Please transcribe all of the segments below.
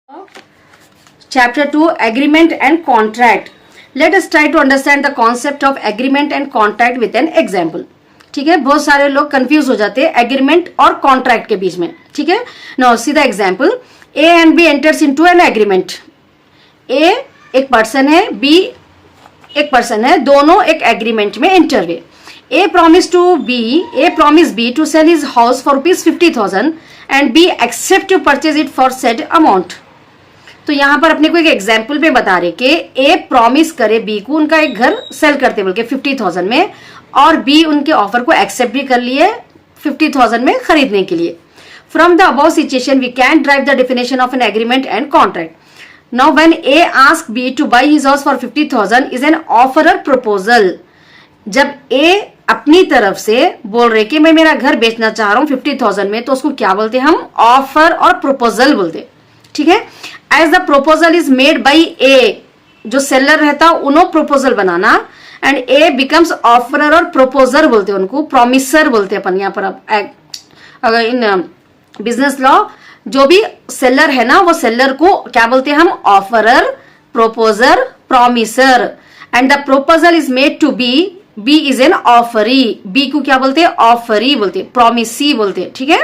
Chapter 2 Agreement and Contract. Let us try to understand the concept of agreement and contract with an example. ठीक है, बहुत सारे लोग confuse हो जाते हैं एग्रीमेंट और कॉन्ट्रैक्ट के बीच में. ठीक है, now see the example. A and B enters into an agreement. A एक पर्सन है, बी एक पर्सन है, दोनों एक एग्रीमेंट में एंटर हुए. A promise B to sell his house for ₹50,000 and B accept to purchase it for said amount. तो यहाँ पर अपने को एक एग्जाम्पल पे बता रहे कि ए प्रॉमिस करे बी को उनका एक घर सेल करते बोल के 50,000 में, और बी उनके ऑफर को एक्सेप्ट भी कर लिए 50,000 में खरीदने के लिए. From the above situation we can drive the definition of an agreement and contract. Now when A ask B to buy his house for 50,000 is an offer proposal. जब ए अपनी तरफ से बोल रहे कि मैं मेरा घर बेचना चाह रहा हूँ 50,000 में, तो उसको क्या बोलते हैं हम? ऑफर और प्रपोजल बोलते. ठीक है, as the proposal is made by A, जो सेलर रहता उन्हों प्रपोजल बनाना, एंड ए बिकम्स ऑफरर और प्रपोजर बोलते हैं उनको, प्रॉमिसर बोलते हैं अपन यहाँ पर. अब अगर इन बिजनेस लॉ जो भी सेलर है ना, वो सेलर को क्या बोलते हैं हम? Offerer, proposer, promiser. And the proposal is made to B, B is an offeree. B को क्या बोलते हैं? ऑफरी बोलते, प्रॉमिसी बोलते. ठीक है,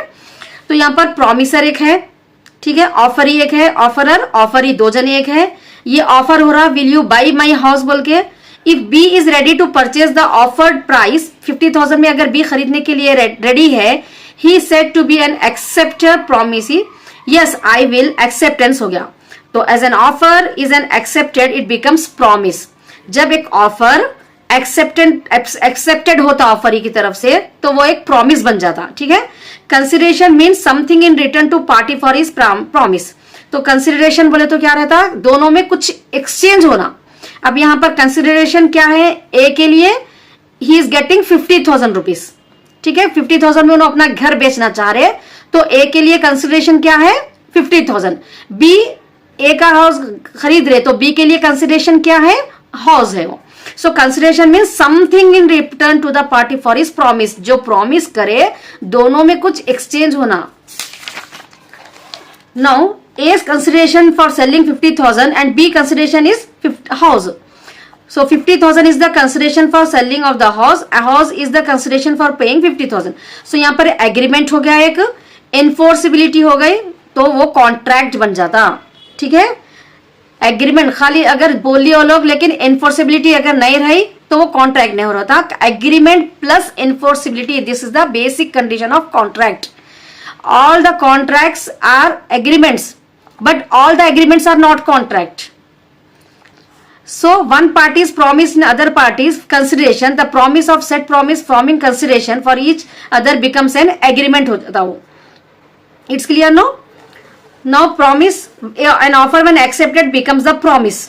तो यहाँ पर प्रॉमिसर एक है, ठीक है, ऑफरी एक है, ऑफरर ऑफरी दो जने एक है. ये ऑफर हो रहा will you buy my house बोल के. If B is ready to purchase the offered price 50,000 में, अगर बी खरीदने के लिए रेडी है, he said to be an acceptor promisee. Yes I will, acceptance हो गया. तो as an offer is an accepted, it becomes promise. जब एक ऑफर एक्सेप्टेड होता ऑफरी की तरफ से, तो वो एक प्रॉमिस बन जाता. ठीक है, consideration means something in return to party for his promise. तो कंसिडरेशन बोले तो क्या रहता? दोनों में कुछ एक्सचेंज होना. अब यहां पर कंसिडरेशन क्या है? ए के लिए ही इज गेटिंग 50,000 रुपीज. ठीक है, 50,000 में उन्होंने अपना घर बेचना चाह रहे, तो ए के लिए कंसिडरेशन क्या है? 50,000. बी ए का हाउस खरीद रहे, तो बी के लिए कंसिडरेशन क्या है? हाउस है वो. So consideration means something in return to the party for his promise. जो प्रॉमिस करे, दोनों में कुछ एक्सचेंज होना. Now A's consideration for selling 50,000 and B consideration is house. So 50,000 is the consideration for selling of the house. A house is the consideration for paying 50,000. So यहाँ पर agreement हो गया, एक enforceability हो गई, तो वो contract बन जाता. ठीक है, एग्रीमेंट खाली अगर बोली वो लोग, लेकिन एनफोर्सेबिलिटी अगर नहीं रही तो वो कॉन्ट्रैक्ट नहीं हो रहा था. Agreement plus enforceability, this is the basic condition of contract. All the contracts are agreements, but all the agreements are not contract. So one party's promise in other party's consideration, the promise of said promise forming consideration for each other becomes an agreement होता वो. It's clear no? Now promise, an offer when accepted becomes the promise.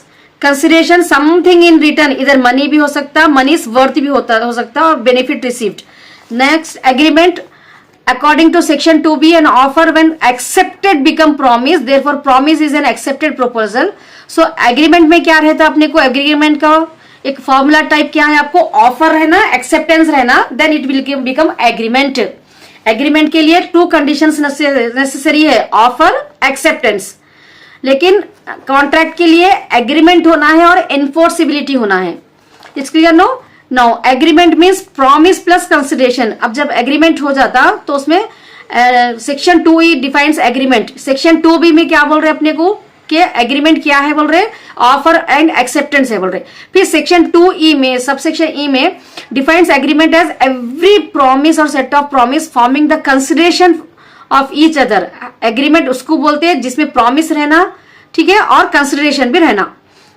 Consideration something in return, इधर money भी हो सकता, money's worth भी हो सकता, और benefit received. Next agreement. According to section 2b, an offer when accepted become promise, therefore promise is an accepted proposal. So agreement में क्या रहता अपने को? agreement का एक फॉर्मूला टाइप क्या है? आपको ऑफर रहना, एक्सेप्टेंस रहना, then it will become agreement. agreement के लिए 2 conditions necessary है, ऑफर, एक्सेप्टेंस. लेकिन कॉन्ट्रैक्ट के लिए एग्रीमेंट होना है और एनफोर्सिबिलिटी होना है. It's clear no? Now agreement means promise plus consideration. अब जब एग्रीमेंट हो जाता तो उसमें section 2E defines agreement. Section 2B में क्या बोल रहे अपने को कि एग्रीमेंट क्या है? बोल रहे ऑफर एंड एक्सेप्टेंस है बोल रहे. फिर सेक्शन 2E में, सबसेक्शन E में defines agreement as every promise और set of promise forming the consideration of each other. Agreement उसको बोलते हैं जिसमें प्रॉमिस रहना, ठीक है, और कंसिडरेशन भी रहना.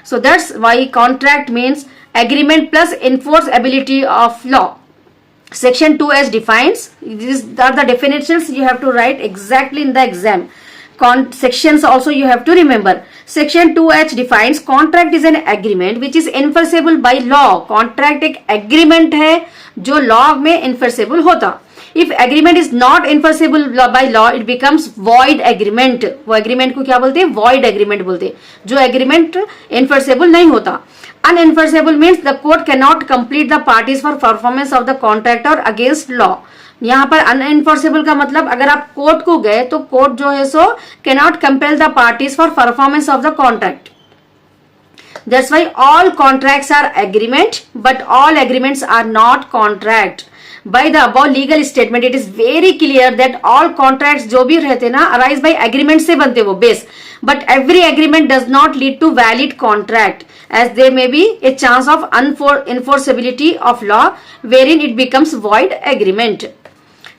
सो that's Y contract means agreement plus enforceability of law. Section 2H defines, these are the definitions you have to write exactly in the exam. Sections also you have to remember. Section 2H defines contract is an agreement which is enforceable by law. Contract एक agreement है जो law में enforceable होता. If agreement is not enforceable by law, it becomes void agreement. वो agreement को क्या बोलते हैं? void agreement बोलते हैं, जो agreement enforceable नहीं होता. Unenforceable means the court can not complete the parties for performance of the contract और अगेंस्ट लॉ। यहाँ पर अनएनफोर्सेबल का मतलब अगर आप कोर्ट को गए तो कोर्ट जो है so can not compel the parties for performance of the contract. That's why all contracts are agreement, but all agreements are not contract. By the above legal statement, it is very clear that all contracts जो भी रहते ना arise by agreement से बनते वो base. But every agreement does not lead to valid contract, as there may be a chance of enforceability of law, wherein it becomes void agreement.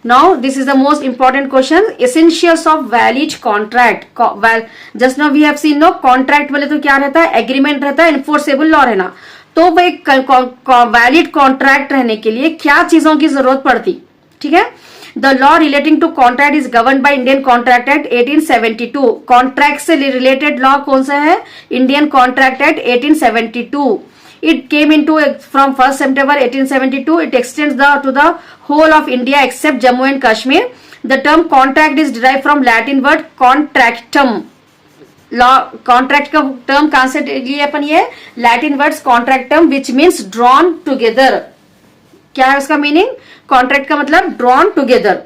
Now this is the most important question, essentials of valid contract. Just now we have seen no contract वाले तो क्या रहता है, agreement रहता है, enforceable law रहना। तो भाई valid contract रहने के लिए क्या चीजों की जरूरत पड़ती, ठीक है। The law relating to contract is governed by Indian Contract Act 1872. Contract से related law कौन सा है, Indian Contract Act 1872. It came into from 1st September 1872. It extends to the whole of India except Jammu and Kashmir. The term contract is derived from Latin word contractum. Law contract का term कहाँ से लिए अपन, ये Latin words contractum which means drawn together. क्या है उसका meaning, contract का मतलब drawn together.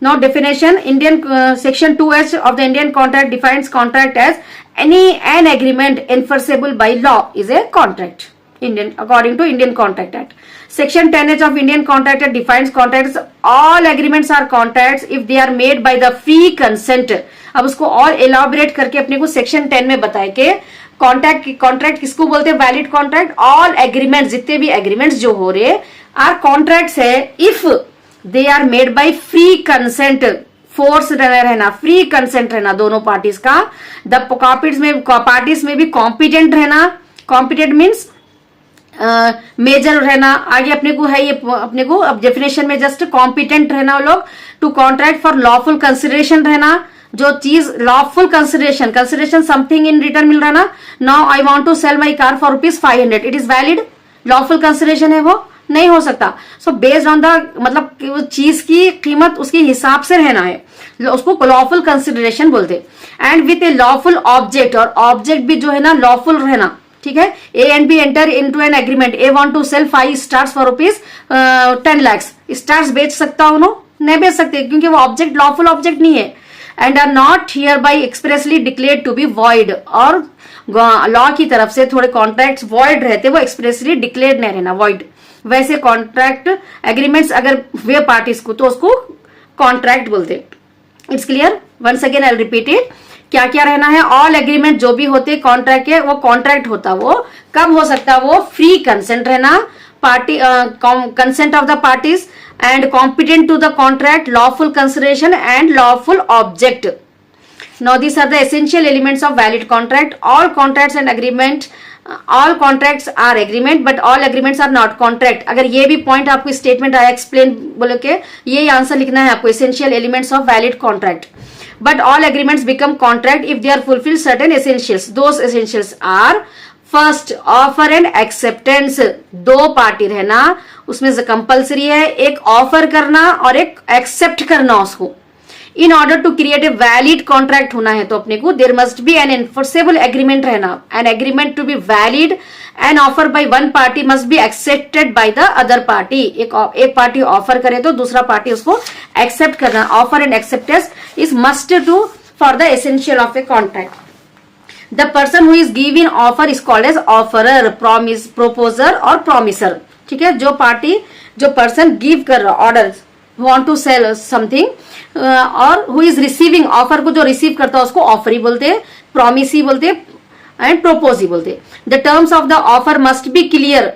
Now definition, Indian section 2H of the Indian contract defines contract as an agreement enforceable by law is a contract. Indian according to Indian Contract Act. Section 10H of Indian Contract Act defines contracts. All agreements are contracts if they are made by the free consent. अब उसको और elaborate करके अपने को section 10 में बताए कि contract किसको बोलते हैं, वैलिड कॉन्ट्रैक्ट। ऑल एग्रीमेंट, जितने भी एग्रीमेंट्स जो हो रहे आर कॉन्ट्रैक्ट्स है if they are made by free consent, force रहना, फ्री कंसेंट रहना दोनों पार्टीज का। द पार्टीज में भी कॉम्पिटेंट रहना, कॉम्पिटेंट मीन्स मेजर रहना। आगे अपने को है ये, अपने को अब डेफिनेशन में जस्ट कॉम्पिटेंट रहना वो लोग। To contract for lawful consideration रहना, जो चीज lawful consideration something in return मिल रहा ना। Now I want to sell my car for ₹500, it is valid, lawful consideration है वो, नहीं हो सकता। सो बेस्ड ऑन द मतलब चीज की कीमत उसके हिसाब से रहना है, उसको लॉफुल कंसिडरेशन बोलते। And with a lawful object, और ऑब्जेक्ट भी जो है ना लॉफुल रहना, ठीक है। A and B enter into an agreement, A want to sell 5 stars for ₹10 lakh. Stars बेच सकता हूं, नहीं बेच सकते क्योंकि वो ऑब्जेक्ट लॉफुल ऑब्जेक्ट नहीं है। And are not here by expressly declared to be void, और लॉ की तरफ से थोड़े कॉन्ट्रैक्ट्स वॉइड रहते, वो एक्सप्रेसली डिक्लेयर्ड नहीं रहना, वॉइड। वैसे कॉन्ट्रैक्ट एग्रीमेंट्स अगर वे पार्टीज को तो उसको कॉन्ट्रैक्ट बोलते। It's clear, once again I repeat it. क्या क्या रहना है, ऑल एग्रीमेंट जो भी होते कॉन्ट्रैक्ट के वो कॉन्ट्रैक्ट होता, वो कब हो सकता, वो फ्री कंसेंट रहना, party consent of the parties and competent to the contract, lawful consideration and lawful object. Now this are the essential elements of valid contract. All contracts and agreement, all contracts are agreement but all agreements are not contract. अगर ये भी point आपको statement आया explain बोले के, ये answer लिखना है आपको, essential elements of valid contract. But all agreements become contract if they are fulfill certain essentials. Those essentials are first offer and acceptance. दो पार्टी रहना, उसमें से कंपल्सरी है एक ऑफर करना और एक एक्सेप्ट करना उसको। In order to create a valid contract होना है तो अपने को there must be an enforceable agreement रहना। An agreement to be valid an offer by one party must be accepted by the other party. एक party offer करे तो दूसरा पार्टी उसको एक्सेप्ट करना। Offer and acceptance is must to for the essential of a contract. The person who is giving offer is called as offeror, promise प्रोपोजर और promiser, ठीक है। जो पार्टी जो पर्सन गिव कर रहा order, want to sell something और who is receiving offer को जो रिसीव करता है उसको ऑफर ही बोलते, प्रॉमिस ही बोलते एंड प्रोपोज ही बोलते। The terms of the offer must be clear.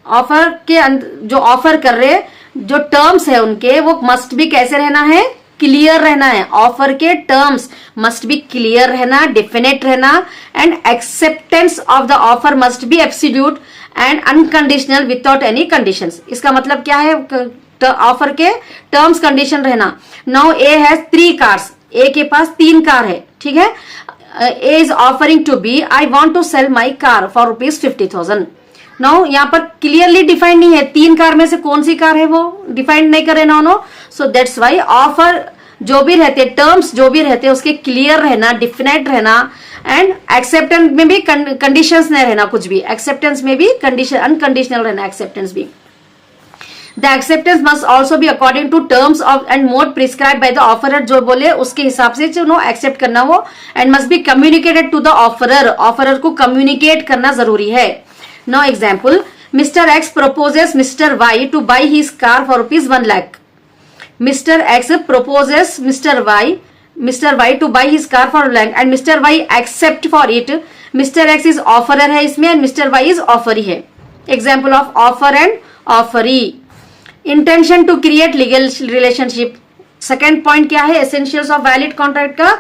Offer के जो ऑफर कर रहे जो टर्म्स है उनके वो मस्ट बी कैसे रहना है, क्लियर रहना है। ऑफर के टर्म्स मस्ट बी क्लियर रहना, डेफिनेट रहना and acceptance of the offer must be absolute and unconditional without any conditions. इसका मतलब क्या है, ऑफर के टर्म्स कंडीशन रहना। Now A has 3 cars, A के पास 3 कार है, ठीक है। A is offering to B I want to sell my car for ₹50,000। Now यहाँ पर क्लियरली डिफाइंड नहीं है 3 कार में से कौन सी कार है, वो डिफाइंड नहीं करे ना no. So that's why offer जो भी रहते टर्म्स जो भी रहते उसके क्लियर रहना, डिफिनेट रहना एंड एक्सेप्टेंस में भी कंडीशंस नहीं रहना, कुछ भी एक्सेप्टेंस में भी कंडीशन अनकंडीशनल रहना एक्सेप्टेंस भी. The acceptance must also be according to terms of and mode prescribe by the offerer. जो बोले उसके हिसाब से जो एक्सेप्ट करना वो, and must be communicated to the offerer. Offerer को कम्युनिकेट करना जरूरी है. No example, mister X proposes mister Y to buy his car for ₹1 lakh. Mister X proposes mister Y to buy his car for ₹1 lakh and mister Y accept for it. Mister X is offerer है इसमें and mister Y is offeree है. Example of offer and offeree. Intention to create legal relationship. Second point क्या है essentials of valid contract का?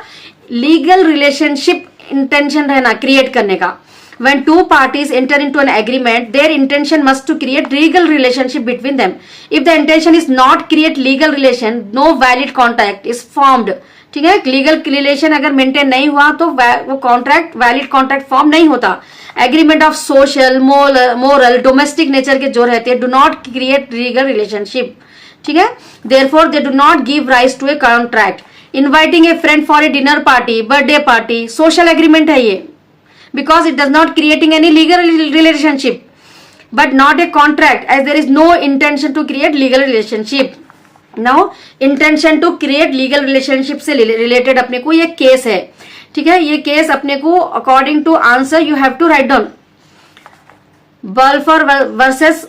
Legal relationship intention रहना create करने का. When two parties enter into an agreement, their intention must to create legal relationship between them. If the intention is not create legal relation, no valid contract is formed. ठीक है, legal relation अगर maintain नहीं हुआ तो वो contract valid contract form नहीं होता. Agreement of social, moral, domestic nature के जो रहते हैं do not create legal relationship. ठीक है, therefore they do not give rights to a contract. Inviting a friend for a dinner party, birthday party, social agreement है ये, because it does not creating any legal relationship but not a contract, as there is no intention to create legal relationship. Now intention to create legal relationship से related अपने को ये case है. ठीक है, ये केस अपने को according to answer you have to write down. Balfour versus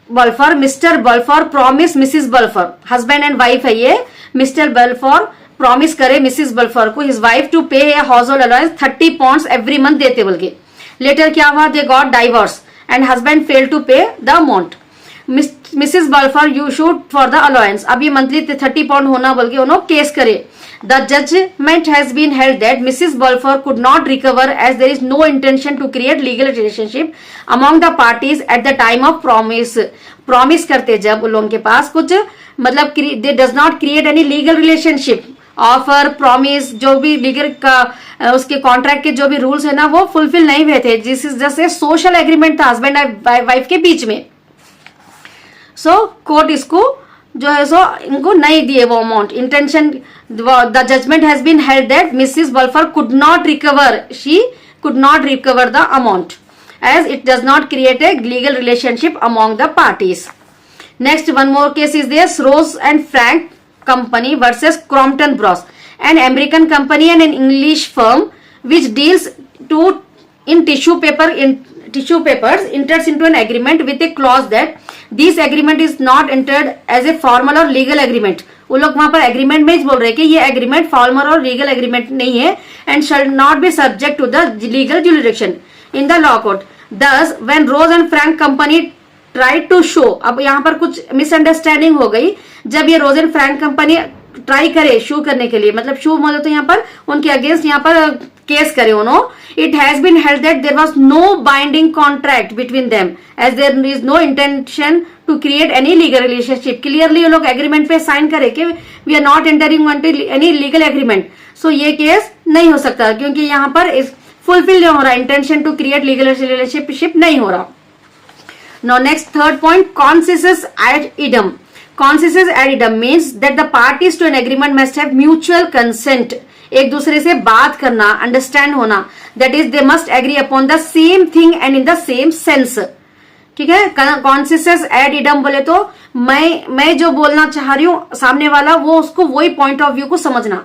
Balfour. Mister Balfour promise missus Balfour, husband and wife है ये. मिस्टर बल्फर प्रॉमिस करे मिसिस बल्फर को his wife to pay a household allowance £30 every month देते बोल के. Later क्या हुआ? They got divorce and husband fail to pay the amount. Missus Balfour you should for the allowance. अब ये monthly £30 होना बोल के उन्होंने केस करे. The judgement has been held that missus Balfour could not recover as there is no intention to create legal relationship among the parties at the time of promise. Promise करते जब उन लोगों के पास कुछ मतलब they does not create any legal relationship. Offer, promise, जो भी लीगल का उसके कॉन्ट्रैक्ट के जो भी रूल्स है ना वो फुलफिल नहीं हुए थे. जिस जैसे सोशल एग्रीमेंट था हस्बैंड एंड वाइफ के बीच में. सो कोर्ट इसको जो है सो इनको नहीं दिए वो amount. Intention the judgement has been held that missus Balfour could not recover, she could not recover the amount as it does not create a legal relationship among the parties. Next one more case is this, Rose and Frank company versus Crompton Bros, an American company and an English firm which deals in tissue papers enters into an agreement with a clause that this agreement is not entered as a formal or legal agreement. वो लोग वहां पर agreement में बोल रहे हैं कि ये एग्रीमेंट फॉर्मल और लीगल एग्रीमेंट नहीं है and shall not be subject to the legal jurisdiction in the law court. Thus when Rose and Frank company try to show, अब यहाँ पर कुछ मिसअंडरस्टैंडिंग हो गई. जब ये Rose and Frank company try करे शो करने के लिए, मतलब शो मतलब तो यहाँ पर उनके अगेंस्ट यहाँ पर केस करे उन्होंने. It has been held that there was no binding contract between them as there is no intention to create any legal relationship. Clearly ये लोग एग्रीमेंट पे साइन करे कि we are not entering any legal agreement. So ये case नहीं हो सकता क्योंकि यहाँ पर फुलफिल नहीं हो रहा, intention to create legal relationship नहीं हो रहा. Now next third point, consensus ad idem. Consensus ad idem means that the parties to an agreement must have mutual consent. एक दूसरे से बात करना, अंडरस्टैंड होना. That is, they must agree upon the same thing and in the same sense. ठीक है, consensus ad idem बोले तो मैं जो बोलना चाह रही हूँ सामने वाला वो उसको वही पॉइंट ऑफ व्यू को समझना.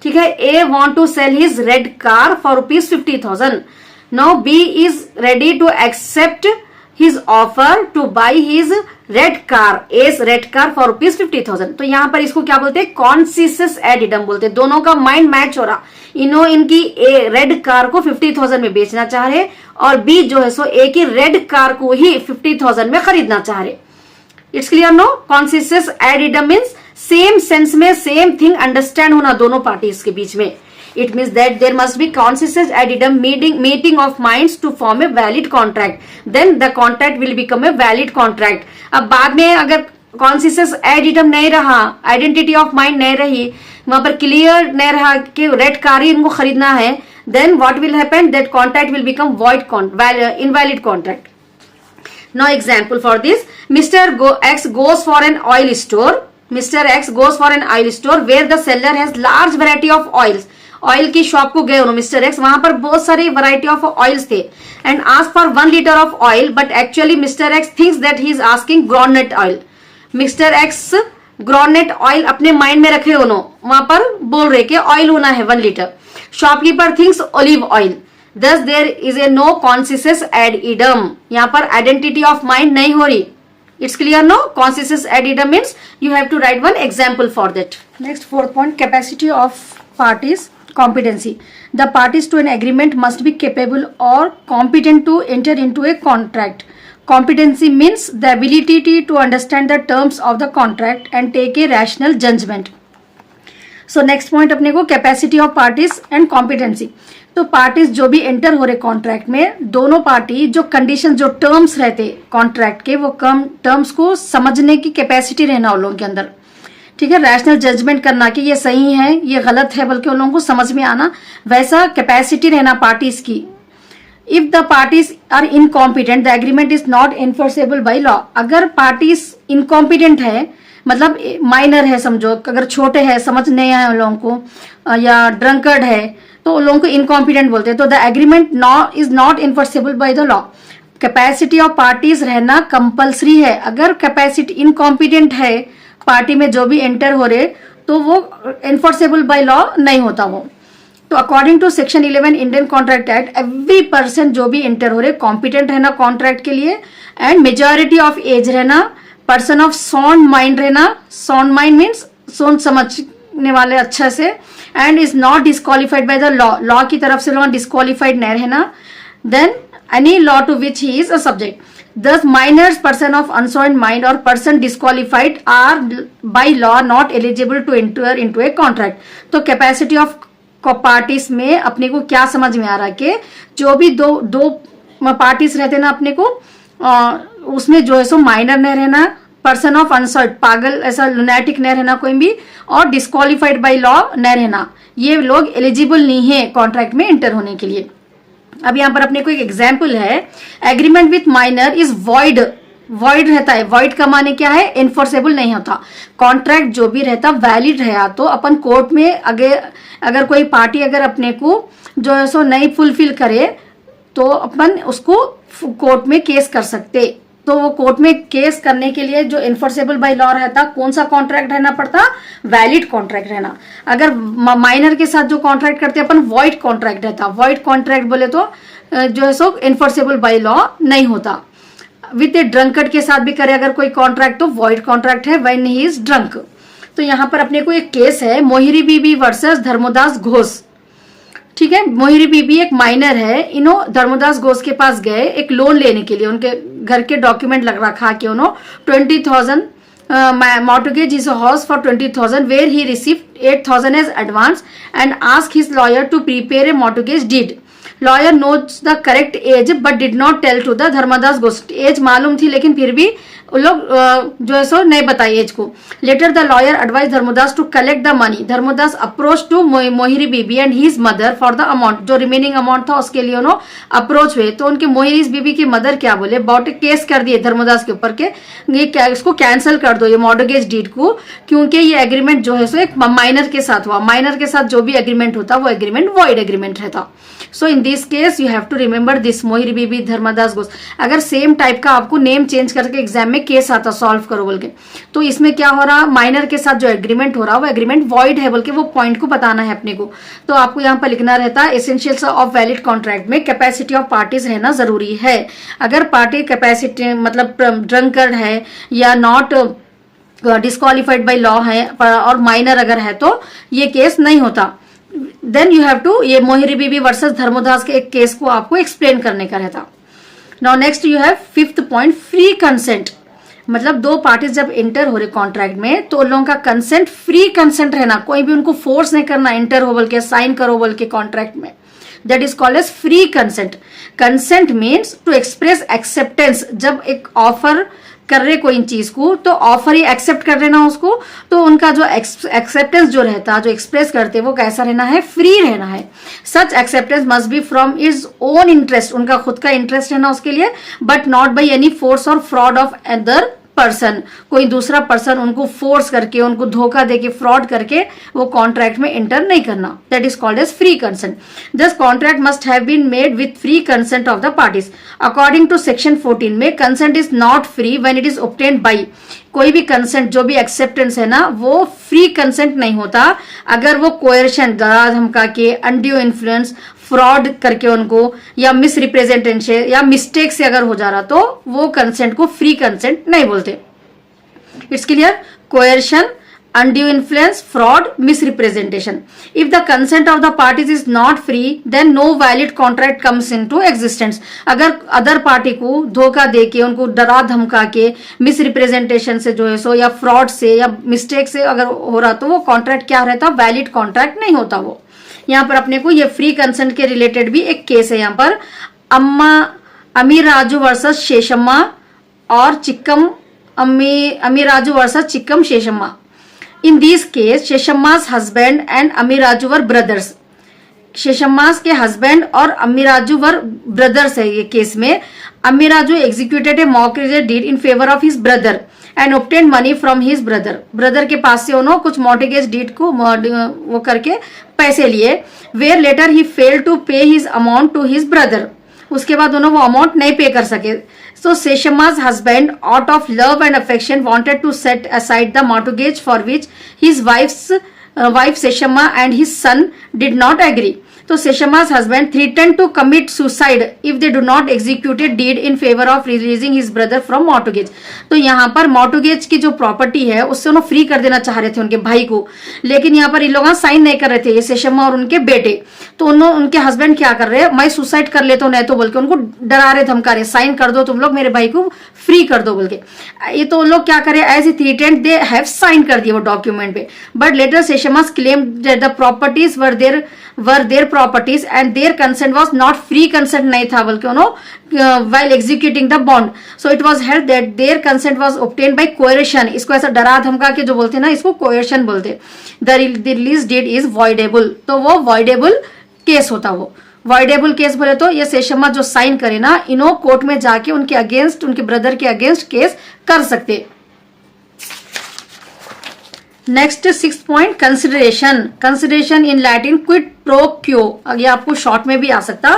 ठीक है, A want to sell his red car for ₹50,000. Now B is ready to accept his offer to buy his red car, A's red car for ₹50,000. तो यहाँ पर इसको क्या बोलते हैं? कॉन्सियस ad idem बोलते हैं. दोनों का माइंड मैच हो रहा. इनकी ए रेड कार को 50,000 में बेचना चाह रहे और बी जो है सो ए की रेड कार को ही 50,000 में खरीदना चाह रहे. It's clear no? Conscious ad idem means same sense में सेम थिंग अंडरस्टैंड होना दोनों पार्टीज के बीच में. It means that there must be consensus ad idem meeting of minds to form a valid contract. Then the contract will become a valid contract. अब बाद में अगर consensus ad idem नहीं रहा, identity of mind नहीं रही, वहां पर क्लियर नहीं रहा कि रेड कार ही इनको खरीदना है, then what will happen? That contract will become invalid contract. Now example for this, Mr. X goes for an oil store. Mr. X goes for an oil store where the seller has large variety of oils. Oil की shop को गए उन्होंने mister x, वहां पर बहुत सारे variety of oils थे and ask for 1 litre of oil, but actually mister x thinks that he is asking groundnut oil. Mister x groundnut oil अपने माइंड में रखे उन्होंने, वहां पर बोल रहे कि ऑयल होना है 1 litre. Shopkeeper thinks olive oil, thus there is a no consensus ad idem. यहाँ पर आइडेंटिटी ऑफ माइंड नहीं हो रही। It's clear, no? Conscious ad idem means you have to write one example for that. Next, fourth point, capacity of parties, competency. The parties to an agreement must be capable or competent to enter into a contract. Competency means the ability to understand the terms of the contract and take a rational judgment. So next point अपने को capacity of parties and competency. तो parties जो भी enter हो रहे contract में, दोनों party जो कंडीशन जो टर्म्स रहते कॉन्ट्रैक्ट के, वो कम टर्म्स को समझने की कैपेसिटी रहना उन लोगों के अंदर, ठीक है। रैशनल जजमेंट करना कि ये सही है ये गलत है, बल्कि उन लोगों को समझ में आना, वैसा कैपेसिटी रहना पार्टीज की। If the parties are incompetent the agreement is not enforceable by law. अगर पार्टीज इनकॉम्पिटेंट है, मतलब माइनर है समझो, अगर छोटे हैं समझ नहीं आए उन लोगों को, या ड्रंकर्ड है, तो उन लोगों को इनकॉम्पिटेंट बोलते हैं। तो the agreement is not enforceable bye the law. Capacity of parties रहना कंपलसरी है। अगर कैपेसिटी इनकॉम्पिटेंट है पार्टी में जो भी एंटर हो रहे, तो वो इन्फोर्सेबल बाय लॉ नहीं होता वो। तो according to section 11 Indian contract act, every person जो भी एंटर हो रहे कॉम्पिटेंट रहना कॉन्ट्रैक्ट के लिए, एंड मेजॉरिटी ऑफ एज रहना, पर्सन ऑफ साउंड माइंड रहना, साउंड माइंड मीन्स सोच समझने वाले अच्छा से, and is not disqualified by the law, law की तरफ से लोग डिस्क्वालिफाइड नहीं रहना, then any law to which he is a subject. Thus minors person of unsound mind और person disqualified are by law not eligible to enter into a contract. तो capacity of parties में अपने को क्या समझ में आ रहा है कि जो भी दो पार्टीज रहते ना अपने को, उसमें जो है सो माइनर नहीं रहना, पर्सन ऑफ अनसर्ट पागल ऐसा लुनैटिक नहीं रहना कोई भी, और डिस्क्वालिफाइड बाय लॉ नहीं रहना, ये लोग एलिजिबल नहीं है कॉन्ट्रैक्ट में एंटर होने के लिए। अब यहाँ पर अपने को एक एग्जाम्पल है, agreement with minor is void, void रहता है। वॉइड का माने क्या है, इन्फोर्सेबल नहीं होता। कॉन्ट्रैक्ट जो भी रहता वैलिड रहा तो अपन कोर्ट में अगर कोई पार्टी अगर अपने को जो है सो नहीं फुलफिल करे, तो अपन उसको कोर्ट में केस कर सकते। तो वो कोर्ट में केस करने के लिए जो इन्फोर्सेबल बाय लॉ रहता, कौन सा कॉन्ट्रैक्ट रहना पड़ता, वैलिड कॉन्ट्रैक्ट रहना। अगर माइनर के साथ जो कॉन्ट्रैक्ट करते अपन वॉइड कॉन्ट्रैक्ट रहता, वॉइड कॉन्ट्रैक्ट बोले तो जो है सो इन्फोर्सेबल बाय लॉ नहीं होता। विद ए ड्रंकर्ड के साथ भी करे अगर कोई कॉन्ट्रैक्ट, तो वॉइड कॉन्ट्रैक्ट है व्हेन ही इज ड्रंक। तो यहाँ पर अपने को एक केस है, मोहिरी बीबी वर्सेस धर्मदास घोष, ठीक है। मोहिरी बीबी एक माइनर है, इन्हों धर्मदास घोष के पास गए एक लोन लेने के लिए, उनके घर के डॉक्यूमेंट लग रखा कि उन्होंने 20,000 mortgage his house for 20,000 where he received 8,000 as advance and asked his lawyer to prepare a mortgage deed. Lawyer knows the correct age but did not tell to the Dharmadas Ghosh. Age मालूम थी लेकिन फिर भी उन लोग जो है सो नहीं बताई एज को। Later the lawyer advise Dharmdas to collect the money. Dharmdas approach to Mohiri Bibi and his mother for the amount, जो रिमेनिंग अमाउंट था उसके लिए उन्होंने अप्रोच हुए। तो उनके मोहिरी बीबी की मदर क्या बोले, बॉट केस कर दिए धर्मदास के ऊपर के ये इसको कैंसिल कर दो ये मॉर्गेज डीड को, क्योंकि ये एग्रीमेंट जो है सो एक माइनर के साथ हुआ। माइनर के साथ जो भी एग्रीमेंट होता वो एग्रीमेंट वॉइड एग्रीमेंट रहता। So in this case you have to remember this, Mohiri Bibi Dharmdas Ghosh. अगर सेम टाइप का आपको नेम चेंज करके एग्जाम में केस आता सॉल्व करो बोल के, तो इसमें क्या हो रहा, माइनर के साथ जो एग्रीमेंट हो रहा वो एग्रीमेंट वॉइड है बोल के वो पॉइंट को बताना है अपने को। तो आपको यहाँ पर लिखना रहता है एसेंशियल्स ऑफ वैलिड कॉन्ट्रैक्ट में कैपेसिटी ऑफ पार्टीज रहना जरूरी है। अगर पार्टी कैपेसिटी मतलब ड्रंकर्ड है या नॉट डिस्क्वालिफाइड बाय लॉ है और माइनर अगर है तो ये केस नहीं होता। देन यू हैव टू ये मोहिरी बीबी वर्सेस धर्मदास के एक केस को आपको एक्सप्लेन करने का रहता। Now next you have fifth point, free consent. मतलब दो पार्टीज जब एंटर हो रहे कॉन्ट्रैक्ट में तो उन लोगों का कंसेंट फ्री कंसेंट रहना, कोई भी उनको फोर्स नहीं करना एंटर हो बोल के साइन करो बोल के कॉन्ट्रैक्ट में। That is called as free consent. Consent means to express acceptance. जब एक ऑफर कर रहे कोई चीज को तो ऑफर ही एक्सेप्ट कर लेना उसको, तो उनका जो एक्सेप्टेंस जो रहता जो एक्सप्रेस करते वो कैसा रहना है, फ्री रहना है। Such acceptance must be from his own interest, उनका खुद का इंटरेस्ट रहना उसके लिए, but not by any force और फ्रॉड ऑफ अदर पर्सन, कोई दूसरा पर्सन उनको फोर्स करके, उनको धोखा देके, फ्रॉड करके वो कॉन्ट्रैक्ट में एंटर नहीं करना. That is called as free consent. This contract must have been made with free consent of the parties. According to section 14 में consent is not free when it is obtained by. कोई भी consent, जो भी acceptance है ना, वो free consent नहीं होता अगर वो कोएर्शन, डरा धमका के, अनड्यू इन्फ्लुएंस, फ्रॉड करके उनको, या मिस रिप्रेजेंटेशन या मिस्टेक से अगर हो जा रहा, तो वो कंसेंट को फ्री कंसेंट नहीं बोलते. It's clear. Coercion, undue influence, fraud, misrepresentation. If the consent of the parties is not free, then no valid contract comes into existence. अगर अदर पार्टी को धोखा देके, उनको डरा धमका के, मिसरिप्रेजेंटेशन से जो है सो, या फ्रॉड से या मिस्टेक से अगर हो रहा, तो वो कॉन्ट्रैक्ट क्या रहता, वैलिड कॉन्ट्रैक्ट नहीं होता वो. यहाँ पर अपने को ये फ्री कंसेंट के रिलेटेड भी एक केस है. यहाँ पर अमीर राजू वर्सेस शेषम्मा और Chikkam, Amiraju versus Chikkam Sheshamma. In this case, Sheshamma's husband and Amiraju were brothers. Sheshamma's के हस्बैंड और अमीराजू वर ब्रदर्स है. ये केस में Amiraju executed a mortgage deed in favour of his brother and obtain money from his brother. Brother के पास से उन्होंने कुछ मॉर्गेज डीड को वो करके पैसे लिए. Where later he fail to pay his amount to his brother. उसके बाद उन्होंने वो अमाउंट नहीं पे कर सके. So Sheshamma's husband, out of love and affection, wanted to set aside the mortgage for which his wife Sheshamma and his son did not agree. So Sheshamma's husband threatened to commit suicide if they do not execute a deed in favor of releasing his brother from mortgage. तो यहाँ पर mortgage की जो property है उससे उन्होंने free कर देना चाह रहे थे उनके भाई को, लेकिन यहाँ पर इन लोग साइन नहीं कर रहे थे, ये शेषम्मा और उनके बेटे. तो उनके हस्बैंड क्या कर रहे हैं, मैं सुसाइड कर लेता हूँ नहीं तो बोल के उनको डरा रहे, धमका रहे, साइन कर दो तुम लोग, मेरे भाई को फ्री कर दो बोल के. ये तो उन लोग क्या करे, as a threatened they have sign कर दिया वो डॉक्यूमेंट पे. But later Sheshamma's claim that the properties were their properties and their consent was not free consent नहीं था बल्कि उन्होंने while executing the bond. So it was held that their consent was obtained by coercion. इसको ऐसा डरा धमका के जो बोलते हैं ना, इसको coercion बोलते. The release deed is voidable. तो वो voidable केस होता. वो voidable केस बोले तो ये शेषम्मा जो साइन करे ना, इन्हों कोर्ट में जाके उनके अगेंस्ट, उनके ब्रदर के अगेंस्ट केस कर सकते. Next 6th point, consideration. Consideration in Latin quid pro क्यो. ये आपको शॉर्ट में भी आ सकता.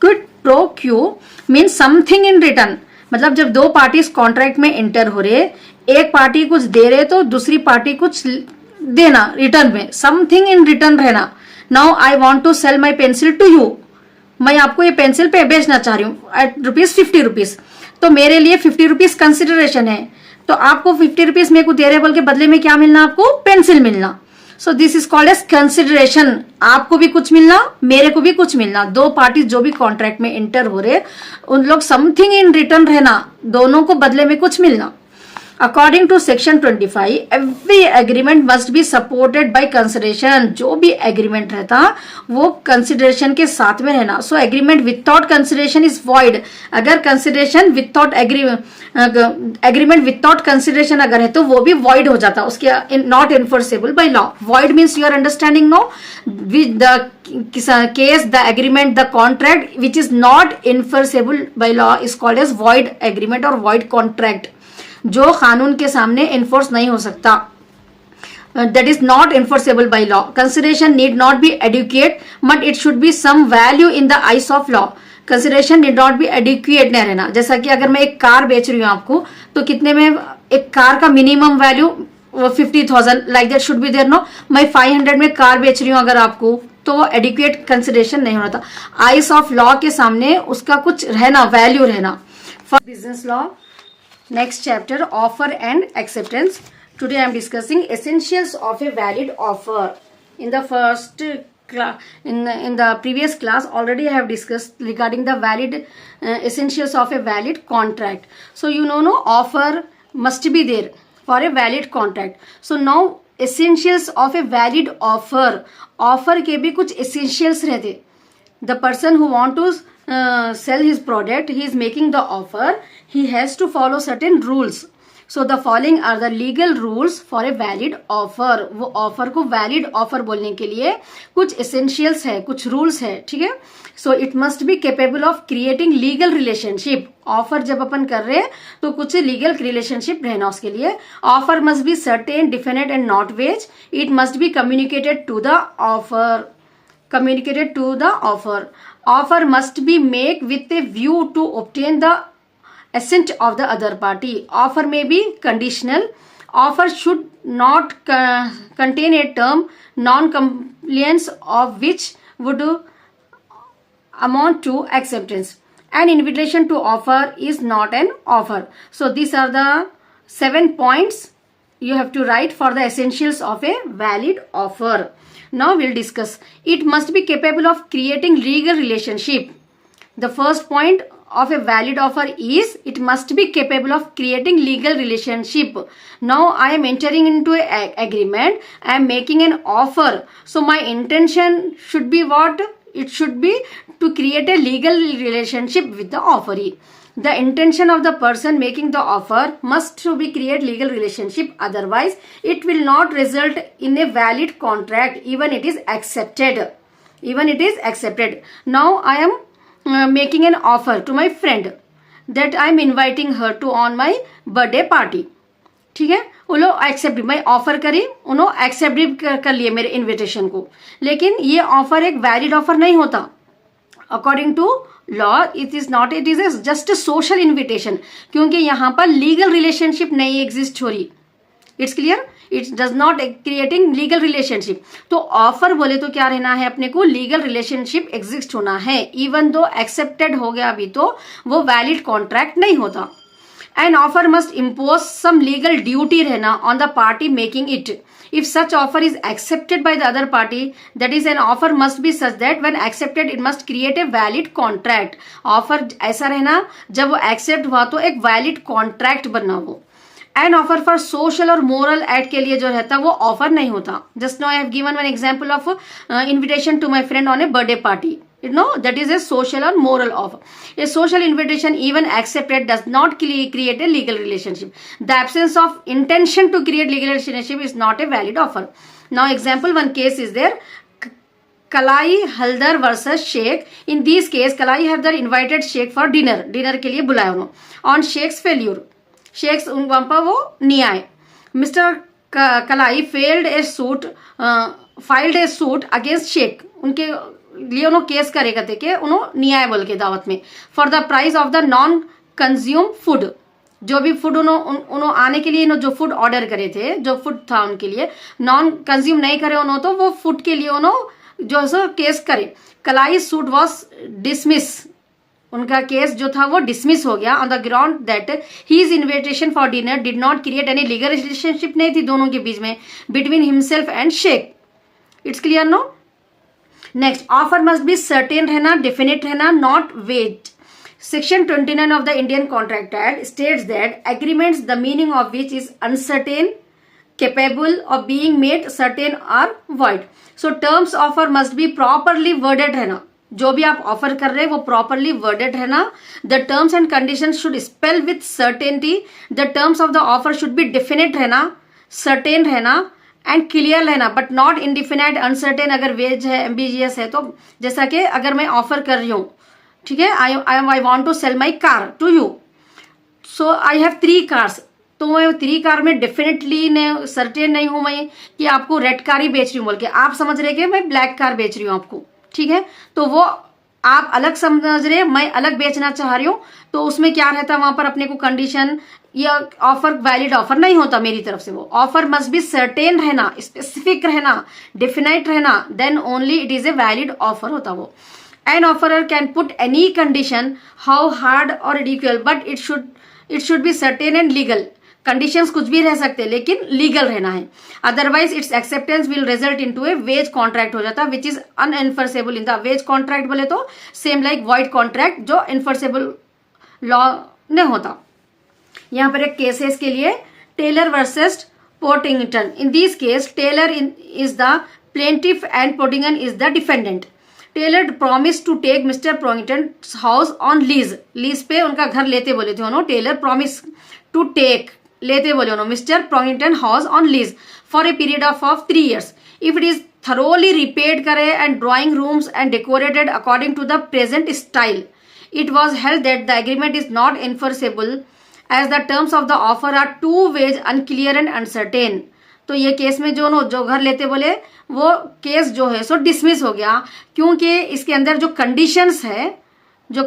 क्विड प्रो क्यो मीन समथिंग इन रिटर्न. मतलब जब दो पार्टीज कॉन्ट्रैक्ट में एंटर हो रहे, एक पार्टी कुछ दे रहे तो दूसरी पार्टी कुछ देना रिटर्न में, समथिंग इन रिटर्न रहना. Now I want to sell my pencil to you. मैं आपको ये पेंसिल पे बेचना चाह रही हूँ एट ₹50. तो मेरे लिए ₹50 कंसिडरेशन है. तो आपको ₹50 मेरे को दे रहे बोल के बदले में क्या मिलना, आपको पेंसिल मिलना. So this is called as consideration. आपको भी कुछ मिलना, मेरे को भी कुछ मिलना. दो पार्टी जो भी कॉन्ट्रैक्ट में एंटर हो रहे, उन लोग समथिंग इन रिटर्न रहना, दोनों को बदले में कुछ मिलना. According to section 25, every agreement must be supported by consideration. जो भी एग्रीमेंट रहता वो कंसिडरेशन के साथ में रहना. So agreement without consideration is void. अगर consideration without agreement without consideration अगर है तो वो भी वॉइड हो जाता, उसके not enforceable by law. Void means you are understanding no. With the case the agreement the contract which is not enforceable by law is called as void agreement और void contract. जो कानून के सामने enforce नहीं हो सकता, that is not enforceable by law. Consideration need not be adequate, but it should be some value in the eyes of law. Consideration need not be adequate नहीं रहना. जैसा कि अगर मैं एक कार बेच रही हूँ आपको, तो कितने में एक कार का minimum value 50,000 like that should be there. No, मैं 500 में कार बेच रही हूँ अगर आपको, तो वो एडिक्वेट कंसिडरेशन नहीं होना था. आइस ऑफ लॉ के सामने उसका कुछ रहना, वैल्यू रहना. For business law, next chapter, offer and acceptance. Today I am discussing essentials of a valid offer. In the first class, in the previous class already I have discussed regarding the valid essentials of a valid contract. So you know, no, offer must be there for a valid contract. So now essentials of a valid offer. Offer के भी कुछ essentials रहते. The person who want to sell his product, he is making the offer, he has to follow certain rules. So the following are the legal rules for a valid offer. वो offer को valid offer बोलने के लिए कुछ essentials है, कुछ rules है, ठीक है। So it must be capable of creating legal relationship. Offer जब अपन कर रहे हैं तो कुछ लीगल रिलेशनशिप रहना उसके लिए। Offer must be certain, definite and not vague. It must be communicated to the offer, communicated to the offer. Offer must be made with a view to obtain the assent of the other party. Offer may be conditional. Offer should not contain a term non-compliance of which would amount to acceptance. An invitation to offer is not an offer. So these are the 7 points you have to write for the essentials of a valid offer. Now we'll discuss. It must be capable of creating legal relationship. The first point of a valid offer is it must be capable of creating legal relationship. Now I am entering into an agreement. I am making an offer. So my intention should be what? It should be to create a legal relationship with the offeree. The intention of the person making the offer must to be create legal relationship, otherwise it will not result in a valid contract even it is accepted. Now I am making an offer to my friend that I am inviting her to on my birthday party. ठीक है, वो लोग accept, मैं offer करी, उन्होंने accept भी कर लिए मेरे इन्विटेशन को, लेकिन ये ऑफर एक वैलिड ऑफर नहीं होता। According to law it is not, it is just a social invitation, क्योंकि यहाँ पर लीगल रिलेशनशिप नहीं एग्जिस्ट हो रही। It's clear, it does not creating legal relationship. तो ऑफर बोले तो क्या रहना है अपने को, लीगल रिलेशनशिप एग्जिस्ट होना है। इवन दो एक्सेप्टेड हो गया अभी तो वो वैलिड कॉन्ट्रैक्ट नहीं होता। An offer must impose some legal duty रहना on the party making it. If such offer is accepted by the other party, that is an offer must be such that when accepted it must create a valid contract. Offer ऐसा रहना जब वो accept हुआ तो एक valid contract बनना वो। An offer for social or moral act के लिए जो रहता वो offer नहीं होता। Just now I have given one example of invitation to my friend on a birthday party. You know, that is a social or moral offer. A social invitation even accepted does not create a legal relationship. The absence of intention to create legal relationship is not a valid offer. Now example, one case is there, Kalai Haldar versus Sheikh. In this case Kalai Haldar invited Sheikh for dinner के लिए बुलाया उन्होंने। On Sheikh's failure, Sheikh's वहाँ पर वो नहीं आए। Mr. Kalai filed a suit against Sheikh, उनके लिए उन्होंने केस करेगा थे कि उन्होंने न्याय बोल के दावत में for the price of the non consume food. जो भी फूड उन्होंने आने के लिए जो फूड ऑर्डर करे थे, जो फूड था उनके लिए नॉन कंज्यूम नहीं करे उन्होंने, तो वो फूड के लिए उन्होंने जो है केस करे। कलाई सूट वॉज डिसमिस, उनका केस जो था वो डिसमिस हो गया on the ground that his invitation for dinner did not create any legal relationship नहीं थी दोनों के बीच में, between himself and Sheikh. It's clear no. Next, offer must be certain रहना, डेफिनेट रहना, not wait. Section 29 of the Indian Contract Act states that agreements the meaning of which is uncertain, capable of being made certain or void. So terms offer must be properly worded रहना, जो भी आप offer कर रहे हैं वो properly worded रहना। The terms and conditions should spell with certainty. The terms of the offer should be definite रहना, certain रहना एंड क्लियर रहना, बट नॉट इनडिफिनाइट, अनसर्टेन। अगर वेज है, एम्बिजियस है, तो जैसा कि अगर मैं ऑफर कर रही हूँ, ठीक है, I want to sell my car to you, so I have 3 cars, तो मैं 3 कार में डेफिनेटली नहीं सर्टेन नहीं हूं मैं कि आपको रेड कार ही बेच रही हूँ बोल के, आप समझ रहे कि मैं ब्लैक कार बेच रही हूँ आपको, ठीक है, तो वो आप अलग समझ रहे, मैं अलग बेचना चाह रही हूँ, तो उसमें क्या रहता है वहां पर अपने को कंडीशन, या ऑफर वैलिड ऑफर नहीं होता मेरी तरफ से। वो ऑफर मस्ट बी सर्टेन रहना, स्पेसिफिक रहना, डेफिनाइट रहना, then only it is a valid offer होता वो। An offerer can put any condition how hard और ridiculous, but it should be certain and legal. Conditions कुछ भी रह सकते हैं लेकिन लीगल रहना है, otherwise its acceptance will result into a wage contract हो जाता, which is unenforceable in the wage contract बोले तो सेम लाइक वॉइड कॉन्ट्रैक्ट, जो इन्फोर्सेबल लॉ नहीं होता। यहाँ पर एक केस है इसके लिए, Taylor versus Portington. In this case Taylor is the plaintiff and Portington is the defendant. Taylor promise to take mister Portington house on lease, lease पे उनका घर लेते बोले थे उन्होंने। टेलर प्रॉमिस टू टेक लेते बोले उन्होंने mister Portington house on lease for a period of 3 years if it is thoroughly repaired करे and drawing rooms and decorated according to the present style it was held that the agreement is not enforceable as the terms of the offer are too vague, unclear and uncertain. तो ये case में जो घर लेते बोले वो case जो है सो डिसमिस हो गया क्योंकि इसके अंदर जो कंडीशंस है वो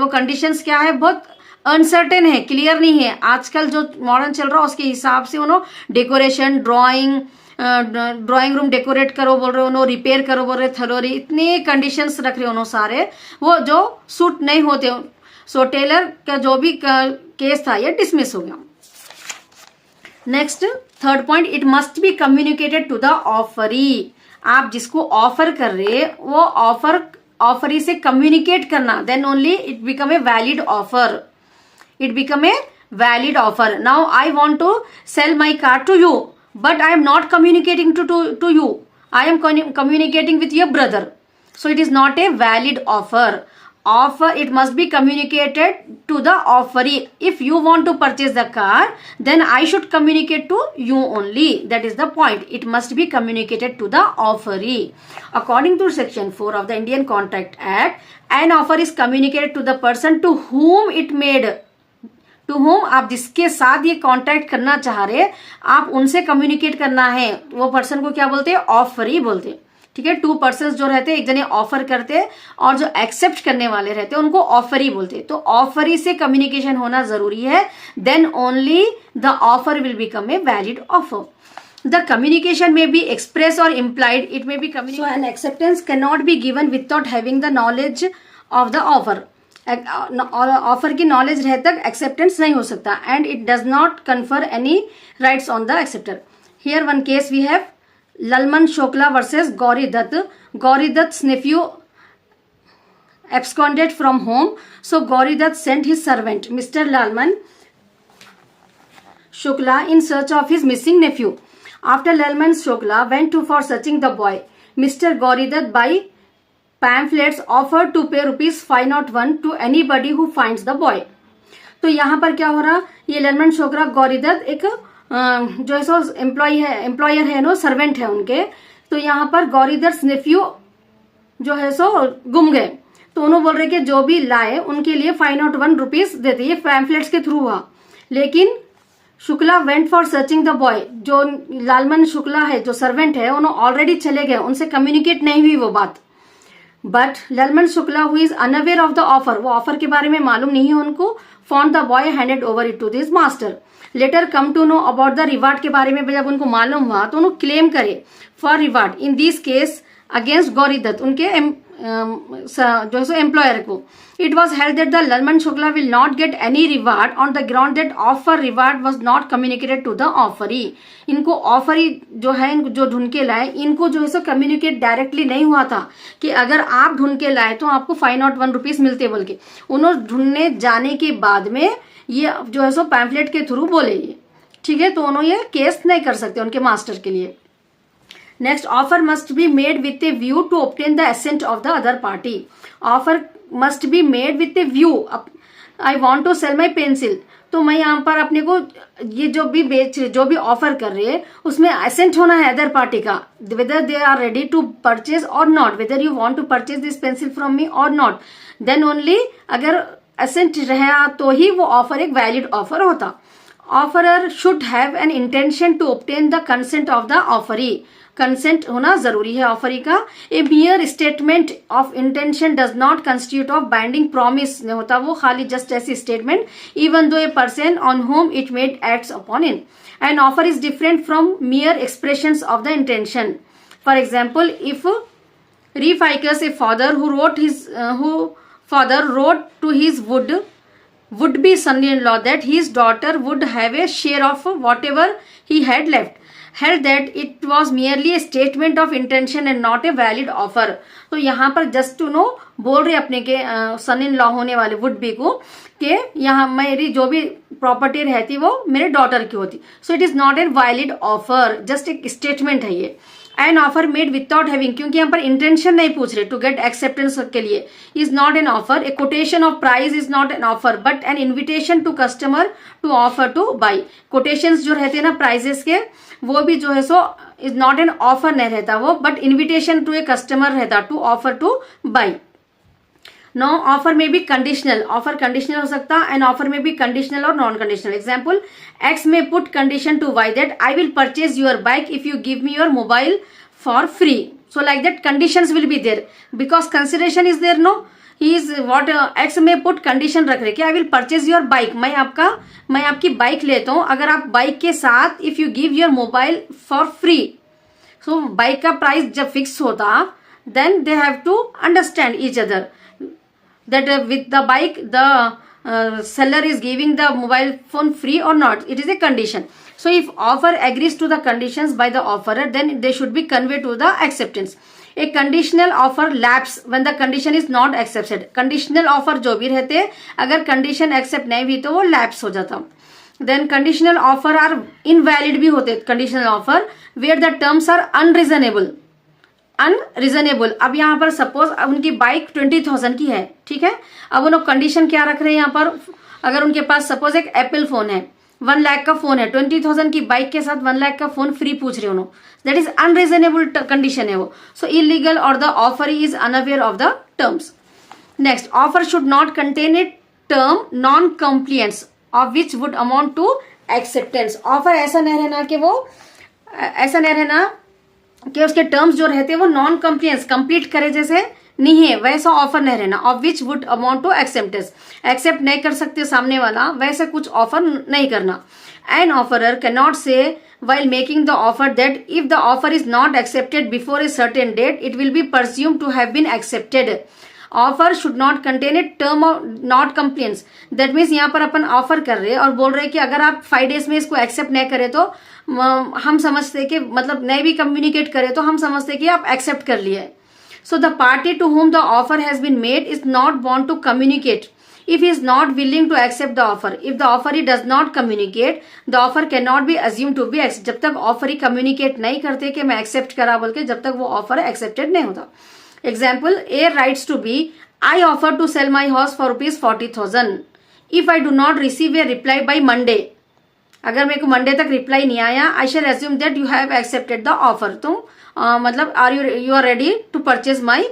कंडीशंस क्या है, बहुत अनसर्टेन है, क्लियर नहीं है. आजकल जो मॉडर्न चल रहा है उसके हिसाब से उन्होंने डेकोरेशन ड्राइंग रूम डेकोरेट करो बोल रहे उन्होंने, रिपेयर करो बोल रहे, थरोरी इतने कंडीशंस रख रहे उन्होंने सारे, वो जो सूट नहीं होते. सो टेलर का जो भी केस था ये डिसमिस हो गया. Next third point, it must be communicated to the offeree. आप जिसको ऑफर कर रहे वो ऑफरी से कम्युनिकेट करना, then only it become a valid offer. Now I want to sell my car to you but I am not communicating to you. I am communicating with your brother. So it is not a valid offer. It must be communicated to the offeree. If you want to purchase the car, then I should communicate to you only. That is the point. It must be communicated to the offeree. According to Section 4 of the Indian Contract Act, an offer is communicated to the person to whom it made. आप जिसके साथ ये contract करना चाह रहे आप उनसे communicate करना है. वो पर्सन को क्या बोलते हैं, ऑफरी बोलते हैं. ठीक है, 2 पर्सन जो रहते हैं, एक जने ऑफर करते और जो एक्सेप्ट करने वाले रहते हैं उनको ऑफरी बोलते हैं. तो ऑफरी से कम्युनिकेशन होना जरूरी है, then only the offer will become a valid offer. The communication may be express or implied. It may be communication. So an acceptance cannot be given without having the knowledge of the offer. Offer की knowledge रहे तक acceptance नहीं हो सकता. And it does not confer any rights on the acceptor. Here one case we have Lalman Shukla versus Gauri Dutt. Gauri दत्त's nephew absconded from home, so Gauri Dutt sent his servant Mr. Lalman Shukla in search of his missing nephew. After Lalman Shukla went to for searching the boy, Mr. Gauri Dutt by pamphlets offered to pay ₹501 to anybody who finds the boy. तो यहाँ पर क्या हो रहा, ये ललमन शुक्ला गौरी दत्त एक जो है सो एम्प्लॉयर है नो, सर्वेंट है उनके. तो यहाँ पर गौरी दत्त नेफ्यू जो है सो गुम गए. तो उन्होंने बोल रहे कि जो भी लाए उनके लिए ₹501 देते. ये पैम्फलेट्स के थ्रू हुआ. लेकिन Shukla went for searching the boy. जो लालमन शुक्ला है जो सर्वेंट है उन्होंने ऑलरेडी चले गए, उनसे कम्युनिकेट नहीं हुई वो बात. But Lalman Shukla who is unaware of the offer, वो ऑफर के बारे में मालूम नहीं है उनको, found the boy handed over it to this master. Later come to know about the reward के बारे में जब उनको मालूम हुआ तो उन्होंने क्लेम करे for reward in this case against Gauri Dutt, उनके जो है एम्प्लॉयर को. It was held that the Lalman Shukla will not get any reward on the ground that offer reward was not communicated to the offeree. इनको ऑफरी जो है जो ढूंढ के लाए इनको जो है सो कम्युनिकेट डायरेक्टली नहीं हुआ था कि अगर आप ढूंढ के लाए तो आपको ₹501 मिलते बोल के. उन्होंने ढूंढने जाने के बाद में ये जो है सो पैम्फलेट के थ्रू बोले ये. ठीक है, तो उन्होंने ये केस नहीं कर सकते उनके मास्टर के लिए. Next, offer must be made with a view to obtain the assent of the other party. Offer must be made with a view. I want to sell my pencil. तो मैं यहाँ पर अपने को ये जो भी ऑफर कर रहे हैं उसमें असेंट होना है अदर पार्टी का, whether they are ready to purchase or not, whether you want to purchase this pencil from me or not. Then only अगर असेंट रहा तो ही वो ऑफर एक वैलिड ऑफर होता. Offerer should have an intention to obtain the consent of the offeree. Consent होना जरूरी है offeree का. A mere statement of intention does not constitute of binding promise नहीं होता, वो खाली जस्ट ऐसी statement even though a person on whom it made acts upon in. An offer is different from mere expressions of the intention. For example, if Reficus, a father who wrote to his would-be son-in-law that his daughter would have a share of whatever he had left, held that it was merely a statement of intention and not a valid offer. तो यहाँ पर just to know बोल रहे अपने के सन in law होने वाले would be को कि यहाँ मेरी जो भी प्रॉपर्टी रहती वो मेरे डॉटर की होती. So it is not a valid offer, just एक स्टेटमेंट है ये. An offer made without having, क्योंकि यहाँ पर इंटेंशन नहीं पूछ रहे, टू गेट एक्सेप्टेंस के लिए, is not an offer. A quotation of price is not an offer but an invitation to customer to offer to buy. Quotations जो रहते हैं ना प्राइजेस के, वो भी जो है so is not an offer नहीं रहता वो, but invitation to a customer रहता, to offer to buy. No offer में भी कंडीशनल, ऑफर कंडीशनल हो सकता, एंड ऑफर में भी कंडीशनल और non conditional. Example, X may put condition to Y that I will purchase your bike if you give me your mobile for free. So like that conditions will be there because consideration is there. No he is what, X may put condition रख रहे कि I will purchase your bike, मैं आपकी bike लेता हूं अगर आप bike के साथ if you give your mobile for free. So bike का प्राइस जब फिक्स होता then they have to understand each other that with the bike the seller is giving the mobile phone free or not, it is a condition. So if offer agrees to the conditions by the offerer, then they should be conveyed to the acceptance. A conditional offer lapse when the condition is not accepted. Conditional offer जो भी रहते, अगर condition accept नहीं हुई तो वो lapse हो जाता. Then conditional offer are invalid भी होते, conditional offer where the terms are unreasonable. Unreasonable. अब यहाँ पर सपोज उनकी बाइक 20,000 की है, ठीक है. अब उन्होंने कंडीशन क्या रख रहे हैं यहाँ पर, अगर उनके पास सपोज एक एप्पल फोन है, 1 लाख का फोन है, 20,000 की बाइक के साथ 1 लाख का फोन फ्री पूछ रहे हैं उन्होंने, दैट इज अनरीजनेबल कंडीशन है वो. सो इलीगल और the offer is unaware of the terms. Next, offer should not contain a term non compliance of which would amount to acceptance. Offer ऐसा नहीं रहना कि वो ऐसा नहीं रहना कि उसके टर्म्स जो रहते हैं वो नॉन कंप्लियंस, कंप्लीट करे जैसे नहीं है, वैसा ऑफर नहीं रहना. Of which would amount to acceptance, accept नहीं कर सकते सामने वाला, वैसे कुछ ऑफर नहीं करना. एन ऑफरर कैन नॉट से while making the offer that if the offer is not accepted before a certain date it will be presumed to have been accepted. Offer should not contain a term of not compliance. That means यहाँ पर अपन offer कर रहे हैं और बोल रहे हैं कि अगर आप 5 डेज में इसको एक्सेप्ट नहीं करें तो हम समझते कि मतलब नहीं भी कम्युनिकेट करें तो हम समझते कि आप एक्सेप्ट कर लिए. So the party to whom the offer has been made is not bound to communicate if he is not willing to accept the offer. If the offeree does not communicate, the offer cannot be assumed to be accepted. जब तक offeree communicate नहीं करते कि मैं accept करा बोल के, जब तक वो ऑफर एक्सेप्टेड नहीं होता. Example, A writes to B, I offer to sell my house for ₹40,000. If I do not receive a reply by Monday, अगर मेरे को मंडे तक रिप्लाई नहीं आया, I shall assume that you have accepted the offer. तो मतलब you are ready to purchase my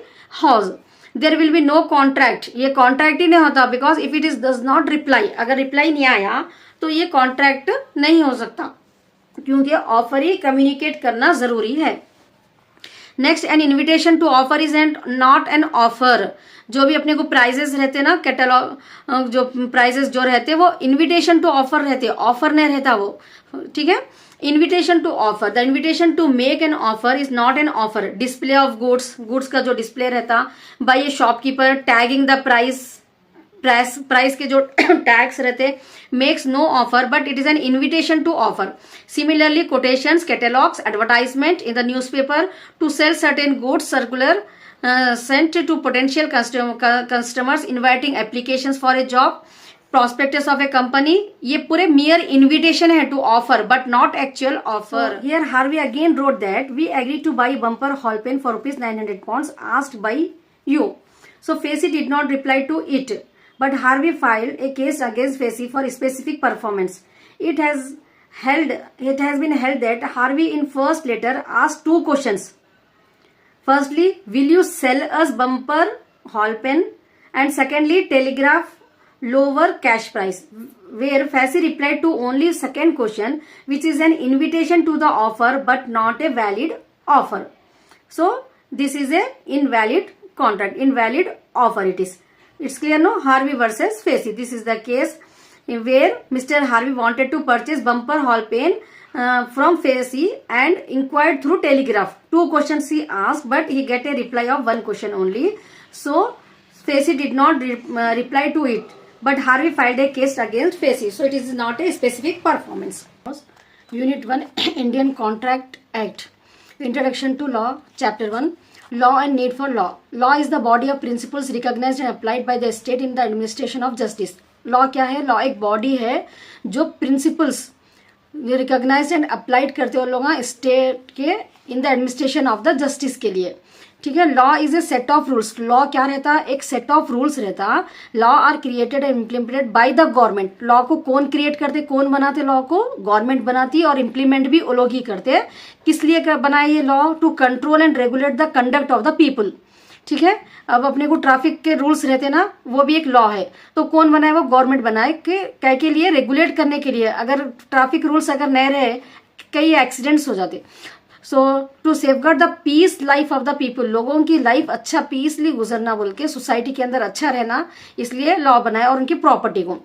house. There will be no contract. ये contract ही नहीं होता because if it is does not reply, अगर reply नहीं आया तो ये कॉन्ट्रैक्ट नहीं हो सकता क्योंकि ऑफर ही कम्युनिकेट करना जरूरी है. Next, an invitation to offer is and not an offer. जो भी अपने को प्राइजेस रहते ना, कैटलॉग जो प्राइजेस जो रहते वो इन्विटेशन टू ऑफर रहते, ऑफर नहीं रहता वो, ठीक है. Invitation to offer, the invitation to make an offer is not an offer. Display of goods का जो डिस्प्ले रहता by a shopkeeper, tagging the price के जो टैग्स रहते, makes no offer but it is an invitation to offer. Similarly quotations, catalogues, advertisement in the newspaper to sell certain goods, circular sent to potential customers, inviting applications for a job, prospectus of a company, ये पूरे mere invitation है to offer but not actual offer. So, here Harvey again wrote that we agreed to buy bumper hall pen for ₹900 asked by you. So Facey did not reply to it, but Harvey filed a case against Facey for specific performance. It has been held that Harvey in first letter asked 2 questions. Firstly, will you sell us bumper hall pen? And secondly, telegraph lower cash price. Where Facey replied to only second question, which is an invitation to the offer but not a valid offer. So this is a invalid contract, invalid offer it is. It's clear, no? Harvey versus Facey. This is the case where Mr. Harvey wanted to purchase bumper hall pen from Facey and inquired through telegraph. 2 questions he asked, but he get a reply of 1 question only. So Facey did not reply to it, but Harvey filed a case against Facey. So it is not a specific performance. Unit 1, Indian Contract Act. Introduction to Law, Chapter 1. Law and need for law. Law is the body of principles recognized and applied by the state in the administration of justice. Law क्या है? Law एक body है जो principles recognise and applied करते हो लोग state के in the administration of the justice के लिए, ठीक है। Law is a set of rules, law क्या रहता है, एक सेट ऑफ रूल्स रहता। Law are created and implemented by the government, law को कौन क्रिएट करते, कौन बनाते, लॉ को गवर्नमेंट बनाती है, और इम्प्लीमेंट भी वो लोग ही करते हैं। किस लिए बनाए ये law, to control and regulate the conduct of the people, ठीक है। अब अपने को ट्रैफिक के रूल्स रहते ना, वो भी एक लॉ है, तो कौन बनाए, वो गवर्नमेंट बनाए, क्या के लिए, रेगुलेट करने के लिए। अगर ट्रैफिक रूल्स अगर नहीं रहे, कई एक्सीडेंट्स हो जाते। So to safeguard the peace life of the people, लोगों की लाइफ अच्छा पीसली गुजरना बोल के, सोसाइटी के अंदर अच्छा रहना, इसलिए लॉ बनाया, और उनकी प्रॉपर्टी को।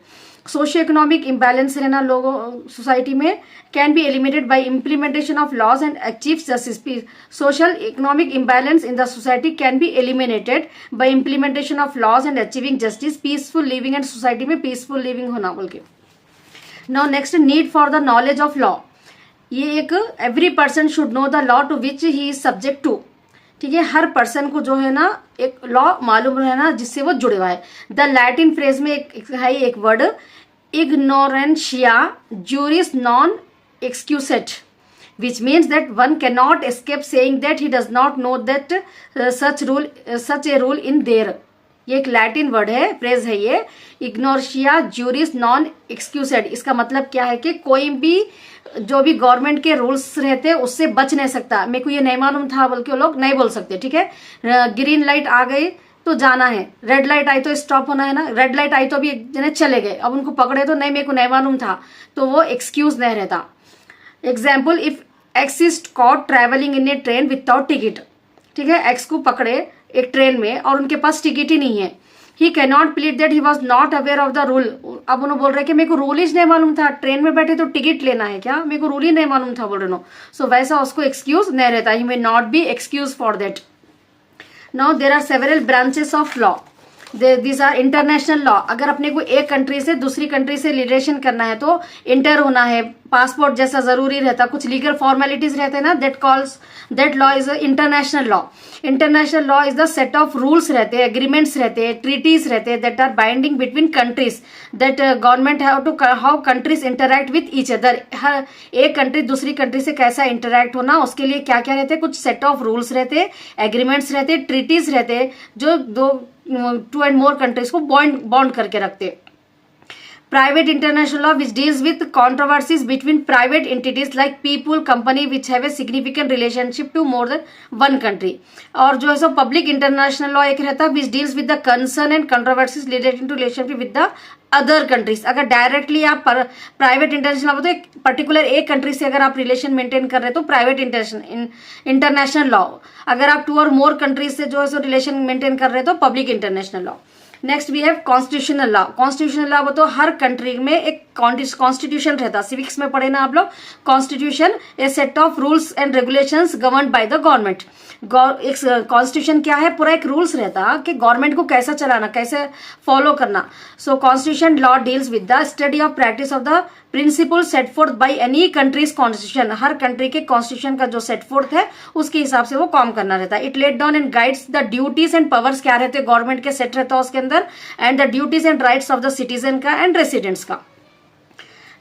सोशियो इकोनॉमिक इम्बैलेंस रहना लोगों सोसाइटी में can be eliminated by implementation of laws and achieve justice. Social economic imbalance in the society can be eliminated by implementation of laws and achieving justice, peaceful living and society में peaceful living होना बोल के। Now next, need for the knowledge of law, ये एक every person should know the law to which he is subject to, ठीक है। हर person को जो है ना एक लॉ मालूम रहना जिससे वो जुड़े हुआ है। द लैटिन फ्रेज में एक word ignorantia juris non excusat, which means that one cannot escape saying that he does not know that such a rule in there। ये एक लैटिन वर्ड है, फ्रेज है ये, इग्नोरेंशिया जुरिस नॉन एक्सक्यूसेड। इसका मतलब क्या है कि कोई भी जो भी गवर्नमेंट के रूल्स रहते हैं उससे बच नहीं सकता। मेरे को ये नहीं मालूम था बोल के लोग नहीं बोल सकते, ठीक है। ग्रीन लाइट आ गई तो जाना है, रेड लाइट आई तो स्टॉप होना है ना, रेड लाइट आई तो भी एक जने चले गए, अब उनको पकड़े तो नहीं, मेरे को नहीं मालूम था, तो वो एक्सक्यूज नहीं रहता। Example, if X is caught travelling in a train without ticket, ठीक है। एक्स को पकड़े एक ट्रेन में और उनके पास टिकट ही नहीं है, he can not plead that he was not aware of the rule. अब उन्होंने बोल रहे कि मेरे को रूल ही नहीं मालूम था, ट्रेन में बैठे तो टिकट लेना है क्या, मेरे को रूल ही नहीं मालूम था बोल रहे नो। सो वैसा उसको एक्सक्यूज नहीं रहता, he may not be excuse for that. Now there are several branches of law, this are international law. अगर अपने को एक कंट्री से दूसरी कंट्री से रिलेशन करना है तो इंटर होना है, पासपोर्ट जैसा जरूरी रहता, कुछ लीगल फॉर्मेलिटीज रहते हैं ना, that law is international law. International law is the set of rules रहते हैं, एग्रीमेंट्स रहते हैं, ट्रीटीज रहते हैं, that are binding between countries, that government have to how countries interact with each other. हर एक कंट्री दूसरी कंट्री से कैसा इंटरैक्ट होना, उसके लिए क्या क्या रहते हैं, कुछ सेट ऑफ रूल्स रहते हैं, एग्रीमेंट्स रहते हैं, ट्रीटीज रहते हैं, जो दो 2 and more कंट्रीज को बॉन्ड करके रखते। Private international law which deals with controversies between private entities like people company which have a significant relationship to more than one country. और जो है सो पब्लिक इंटरनेशनल लॉ एक रहता है which deals with the concern and controversies related to relationship with the other countries. अगर directly आप private international तो एक पर्टिकुलर एक कंट्री से अगर आप रिलेशन मेंटेन कर रहे हैं तो प्राइवेट इंटरनेशनल लॉ। अगर आप 2 और मोर कंट्रीज से जो है सो रिलेशन मेंटेन कर रहे हैं तो public international law. Next we have constitutional law. Constitutional law तो हर कंट्री में एक कॉन्स्टिट्यूशन रहता है, सिविक्स में पढ़े ना आप लोग। Constitution A set of rules and regulations governed bye the government. एक कॉन्स्टिट्यूशन क्या है, पूरा एक रूल्स रहता कि गवर्नमेंट को कैसा चलाना, कैसे फॉलो करना। So constitution law deals with the study of practice of the principle set forth by any country's constitution. हर कंट्री के कॉन्स्टिट्यूशन का जो सेट फोर्थ है उसके हिसाब से वो काम करना रहता है। It let down and guides the duties and powers क्या रहते हैं, गवर्नमेंट के सेट रहता है उसके अंदर, and the duties and rights of the citizen का एंड रेसिडेंट्स का।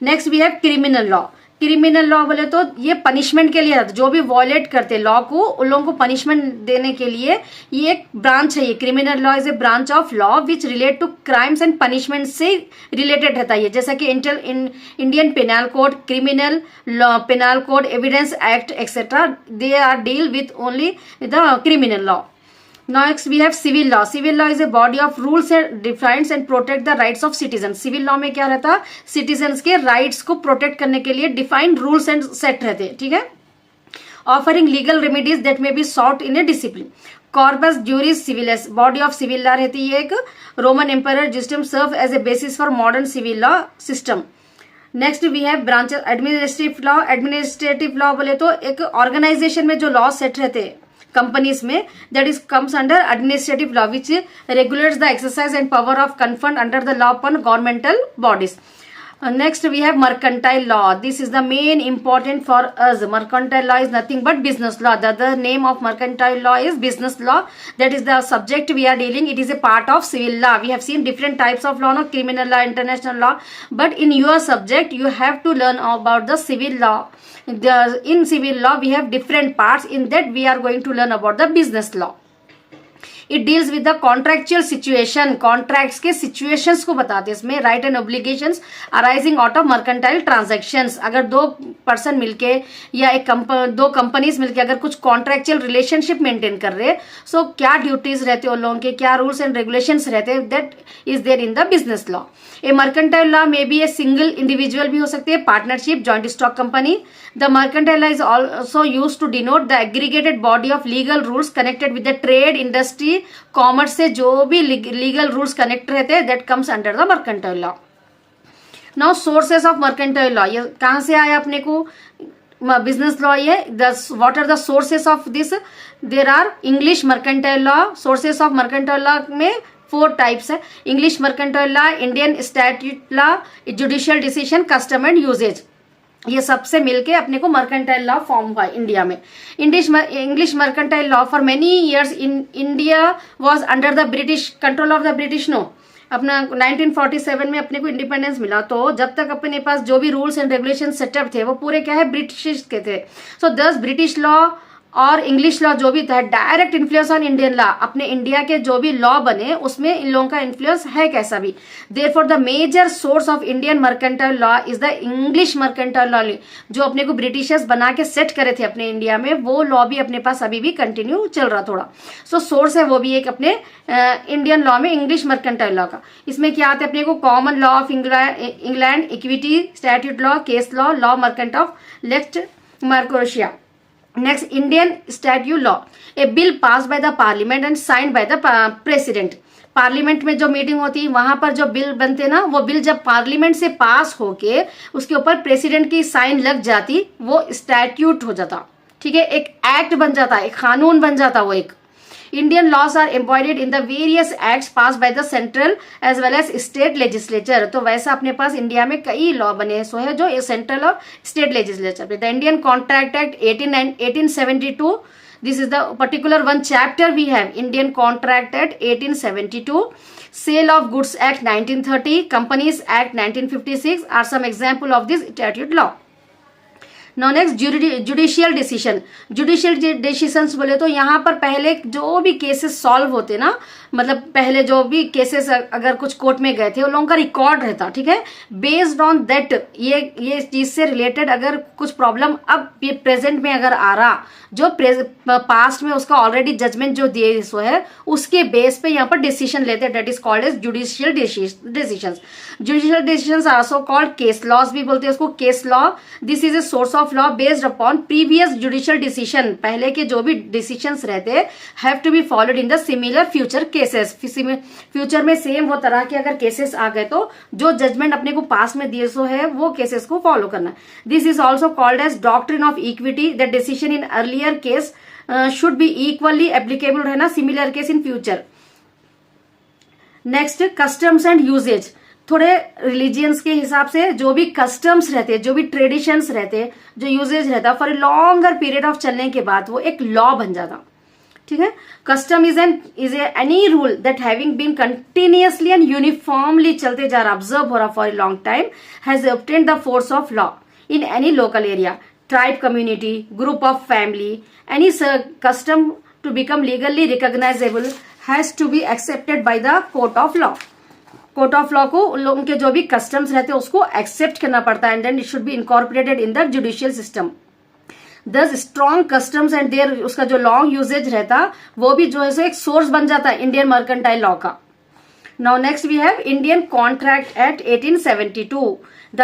Next we have criminal law. Criminal law बोले तो ये पनिशमेंट के लिए, जो भी वॉयलेट करते लॉ को उन लोगों को पनिशमेंट देने के लिए ये एक ब्रांच है। ये criminal law is a branch of law which relate to crimes and punishment से रिलेटेड रहता है, जैसा कि Indian penal code, criminal law, penal code, evidence act etcetera, they are deal with only the criminal law. Next we have civil law. Civil law is a body of rules and defines and protect the rights of citizens. Civil law में क्या रहता, citizens के rights को protect करने के लिए defined rules and set रहते हैं, ठीक है। Offering legal remedies that may be sought in a discipline. Corpus juris civilis, body of civil law रहती है एक Roman emperor system serve as a basis for modern civil law system. Next we have branches administrative law. Administrative law बोले तो एक organisation में जो law set रहते हैं कंपनीज में, that is comes under administrative law which regulates the exercise and power of conferred under the law upon governmental bodies. Next we have mercantile law. This is the main important for us. Mercantile law is nothing but business law. The other name of mercantile law is business law. That is the subject we are dealing. It is a part of civil law. We have seen different types of law, no? Criminal law, international law, but in your subject you have to learn about the civil law. In civil law we have different parts. In that we are going to learn about the business law. It deals with the contractual situation. Contracts के situations को बताते हैं इसमें. Right and obligations arising out of mercantile transactions. अगर दो person मिलके या दो कंपनीज मिलके अगर कुछ कॉन्ट्रेक्चुअल रिलेशनशिप मेंटेन कर रहे, सो क्या ड्यूटीज रहते हैं उन लोगों के, क्या रूल्स एंड रेगुलेशंस रहते हैं, that is there in the business law. A mercantile law में बी ए सिंगल इंडिविजुअल भी हो सकते हैं, partnership, joint stock company. The mercantile law is also use to denote the aggregated body of legal rules connected with the trade, industry, commerce से जो भी legal rules connect रहते हैं, that comes under the mercantile law. Now sources of mercantile law, ये कहां से आया अपने को? Business law. ये what are the sources of this? There are English mercantile law. Sources of mercantile law में 4 टाइप्स है. English mercantile law, Indian statute law, judicial decision, custom and usages. ये सबसे मिलके अपने को मर्केंटाइल लॉ फॉर्म हुआ India में. English mercantile law for many years in India was under the British control of the British. No, अपना 1947 में अपने को इंडिपेंडेंस मिला, तो जब तक अपने पास जो भी रूल्स एंड रेगुलेशन सेटअप थे वो पूरे क्या है, ब्रिटिश के थे. सो 10 ब्रिटिश लॉ और इंग्लिश लॉ जो भी था, direct influence on Indian law. अपने इंडिया के जो भी लॉ बने उसमें इन लोगों का इन्फ्लुएंस है कैसा भी. Therefore the major source of Indian mercantile law is the English mercantile law. जो अपने को ब्रिटिशर्स बना के सेट करे थे अपने इंडिया में, वो लॉ भी अपने पास अभी भी कंटिन्यू चल रहा थोड़ा. सो सोर्स है वो भी एक अपने इंडियन लॉ में, इंग्लिश मर्केंटाइल लॉ का. इसमें क्या आते हैं अपने को? Common law of England, equity, statute law, case law, law merchant of लेफ्ट mercatoria. Next, Indian statute law. A bill passed by the parliament and signed by the president. Parliament में जो मीटिंग होती है वहां पर जो बिल बनते ना, वो बिल जब पार्लियामेंट से पास होके उसके ऊपर प्रेसिडेंट की साइन लग जाती, वो स्टैट्यूट हो जाता. ठीक है, एक एक्ट बन जाता, एक कानून बन जाता वो एक. Indian laws are embodied in the various acts passed by the central as well as state legislature. तो वैसा अपने पास इंडिया में कई लॉ बने सो है जो सेंट्रल और स्टेट लेजिस्लेचर पे. The Indian contract act 1872. This is the particular one chapter we have. Indian Contract Act 1872. Sale of Goods Act 1930. Companies Act 1956 are some example of this statute law. Now next, judicial decision. Judicial decisions बोले तो यहाँ पर पहले जो भी cases solve होते ना, मतलब पहले जो भी केसेस अगर कुछ कोर्ट में गए थे उन लोगों का रिकॉर्ड रहता. ठीक है, बेस्ड ऑन दैट ये चीज से रिलेटेड अगर कुछ प्रॉब्लम अब ये प्रेजेंट में अगर आ रहा, जो पास्ट में उसका ऑलरेडी जजमेंट जो दिए सो है, उसके बेस पे यहाँ पर डिसीजन लेते हैं. That is called as judicial decisions. Judicial decisions are also called case laws भी बोलते हैं उसको, case law. This is a source of law based upon previous judicial decision. पहले के जो भी डिसीजंस रहते have to be followed in the similar future cases. Future में सेम वो तरह के अगर केसेस आ गए तो जो जजमेंट अपने को पास में दिए सो है वो केसेस को फॉलो करना. This is also called as doctrine of equity. The decision in earlier case should be equally applicable रहना, similar case in future. Next, customs and usages. थोड़े रिलीजियंस के हिसाब से जो भी कस्टम्स रहते हैं, जो भी ट्रेडिशंस रहते हैं, जो यूजेज रहता, for a longer period of चलने के बाद वो एक लॉ बन जाता. ठीक है, custom is any rule that having been continuously and uniformly चलते जा रहा, ऑब्जर्व हो रहा for a long time, has obtained the force of law in any local area, tribe community, group of family. Any custom to become legally recognizable has to be accepted by the court of law. Court of law को उन लोगों के जो भी customs रहते हैं उसको accept करना पड़ता है, and then it should be incorporated in the judicial system. Thus strong customs and there उसका जो लॉन्ग यूजेज रहता वो भी जो है सो एक सोर्स बन जाता है इंडियन मर्केंटाइल लॉ का. Now next we have Indian contract act 1872. The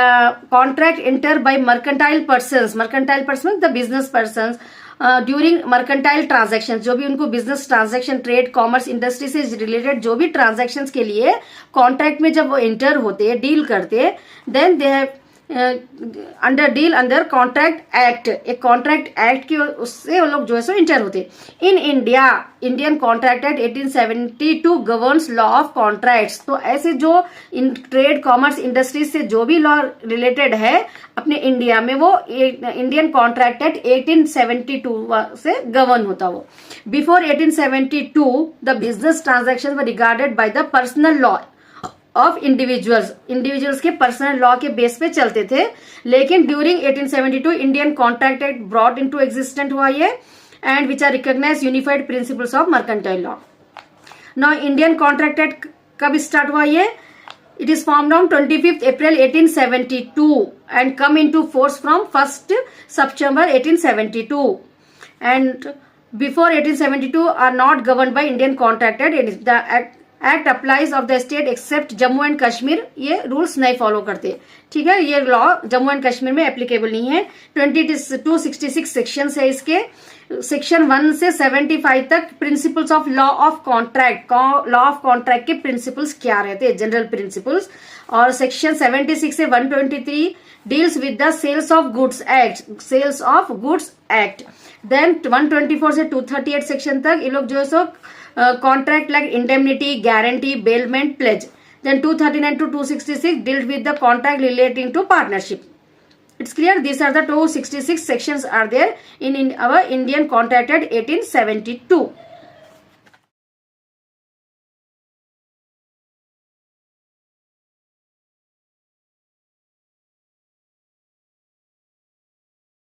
contract enter by mercantile persons. Mercantile person the business persons during mercantile transaction. जो भी उनको business transaction, trade, commerce, industry से रिलेटेड जो भी ट्रांजेक्शन के लिए contract में जब वो एंटर होते, डील करते, then they have under deal under contract act, एक कॉन्ट्रैक्ट एक्ट की उससे वो लोग जो है सो इंटर होते। In India Indian contract act 1872 governs law of contracts. तो ऐसे जो इन ट्रेड कॉमर्स इंडस्ट्रीज से जो भी लॉ रिलेटेड है अपने इंडिया में, वो इंडियन कॉन्ट्रैक्ट एक्ट 1872 से गवर्न होता। वो before 1872 the business transaction were regarded by the personal law of individuals के पर्सनल लॉ के बेस पे चलते थे। लेकिन during 1872 Indian contract act brought into existent हुआ ये, and which are recognized unified principles of mercantile law. Now Indian contract act कब start हुआ ये? It is formed on 25 April 1872 and come into force from 1 September 1872, and before 1872 are not governed by Indian Contract Act. The act applies of the state except Jammu and Kashmir, ये rules नहीं follow करते। ठीक है, ये law Jammu and Kashmir में applicable नहीं है। 266 section है इसके। सेक्शन 1 से 75 तक principles of law of contract, law of contract के प्रिंसिपल्स क्या रहते हैं, जनरल प्रिंसिपल्स। और सेक्शन 76 से 123 deals with the sales of goods act, sales of goods act. Then 124 से 238 सेक्शन तक ये लोग जो है सो contract like indemnity, guarantee, bailment, pledge. Then 239 to 266 dealt with the contract relating to partnership. It's clear these are the 266 sections are there in our Indian Contract Act 1872.